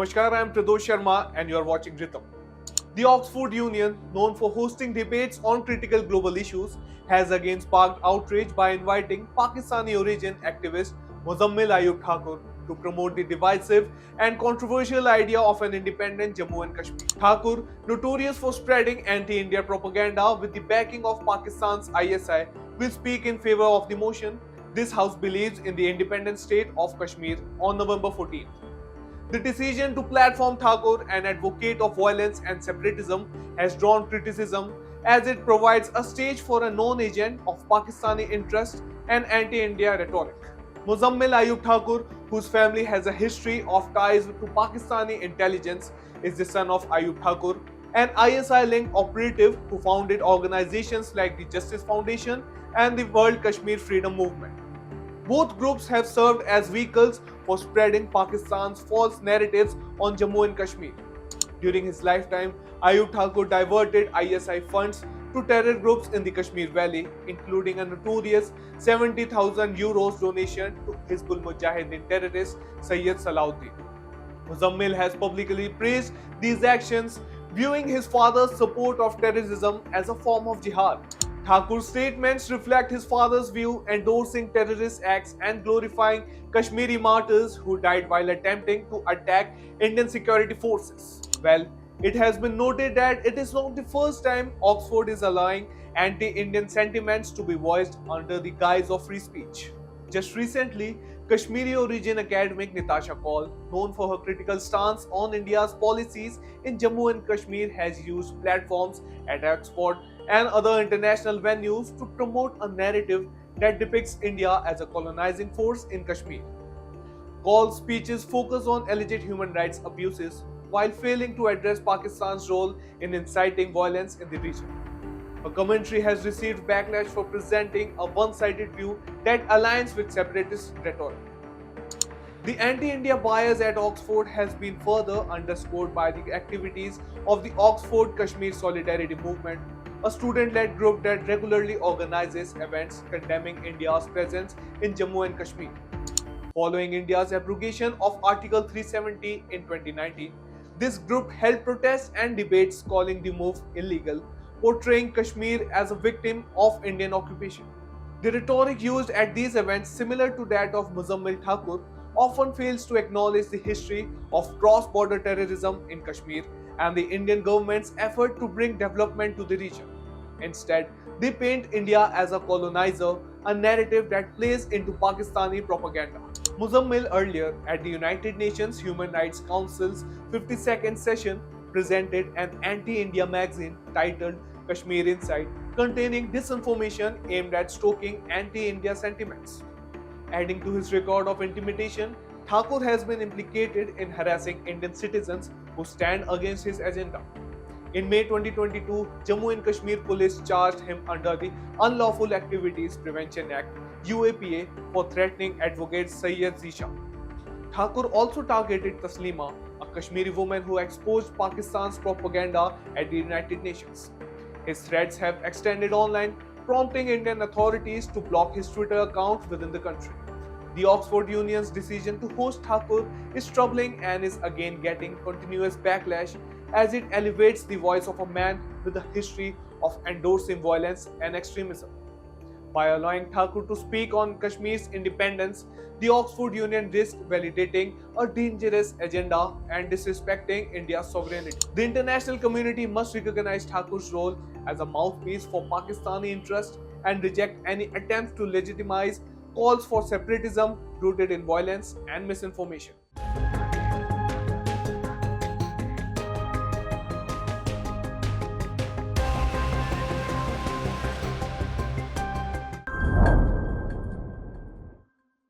Namaskar, I am Pradosh Sharma and you are watching Rhythm. The Oxford Union, known for hosting debates on critical global issues, has again sparked outrage by inviting Pakistani origin activist Muzammil Ayub Thakur to promote the divisive and controversial idea of an independent Jammu and Kashmir. Thakur, notorious for spreading anti-India propaganda with the backing of Pakistan's ISI, will speak in favor of the motion. This house believes in the independent state of Kashmir on November 14th. The decision to platform Thakur, an advocate of violence and separatism, has drawn criticism as it provides a stage for a known agent of Pakistani interest and anti-India rhetoric. Muzammil Ayub Thakur, whose family has a history of ties to Pakistani intelligence, is the son of Ayub Thakur, an ISI-linked operative who founded organizations like the Justice Foundation and the World Kashmir Freedom Movement. Both groups have served as vehicles for spreading Pakistan's false narratives on Jammu and Kashmir. During his lifetime, Ayub Thakur diverted ISI funds to terror groups in the Kashmir Valley, including a notorious 70,000 euros donation to Hizbul Mujahideen terrorist Sayyid Salahuddin. Muzammil has publicly praised these actions, viewing his father's support of terrorism as a form of jihad. Thakur's statements reflect his father's view, endorsing terrorist acts and glorifying Kashmiri martyrs who died while attempting to attack Indian security forces. Well, it has been noted that it is not the first time Oxford is allowing anti-Indian sentiments to be voiced under the guise of free speech. Just recently, Kashmiri origin academic Nitasha Kaul, known for her critical stance on India's policies in Jammu and Kashmir, has used platforms at Oxford and other international venues to promote a narrative that depicts India as a colonizing force in Kashmir. Kaul's speeches focus on alleged human rights abuses while failing to address Pakistan's role in inciting violence in the region. Her commentary has received backlash for presenting a one-sided view that aligns with separatist rhetoric. The anti-India bias at Oxford has been further underscored by the activities of the Oxford Kashmir Solidarity Movement, a student-led group that regularly organizes events condemning India's presence in Jammu and Kashmir. Following India's abrogation of Article 370 in 2019, this group held protests and debates calling the move illegal, portraying Kashmir as a victim of Indian occupation. The rhetoric used at these events, similar to that of Muzammil Thakur, often fails to acknowledge the history of cross-border terrorism in Kashmir and the Indian government's effort to bring development to the region. Instead, they paint India as a colonizer, a narrative that plays into Pakistani propaganda. Muzammil earlier at the United Nations Human Rights Council's 52nd session presented an anti-India magazine titled Kashmir Insight, containing disinformation aimed at stoking anti-India sentiments. Adding to his record of intimidation, Thakur has been implicated in harassing Indian citizens who stand against his agenda. In May 2022, Jammu and Kashmir Police charged him under the Unlawful Activities Prevention Act (UAPA) for threatening advocate Sayyid Zisha. Thakur also targeted Taslima, a Kashmiri woman who exposed Pakistan's propaganda at the United Nations. His threats have extended online, prompting Indian authorities to block his Twitter account within the country. The Oxford Union's decision to host Thakur is troubling and is again getting continuous backlash as it elevates the voice of a man with a history of endorsing violence and extremism. By allowing Thakur to speak on Kashmir's independence, the Oxford Union risks validating a dangerous agenda and disrespecting India's sovereignty. The international community must recognize Thakur's role as a mouthpiece for Pakistani interests and reject any attempts to legitimize calls for separatism rooted in violence and misinformation.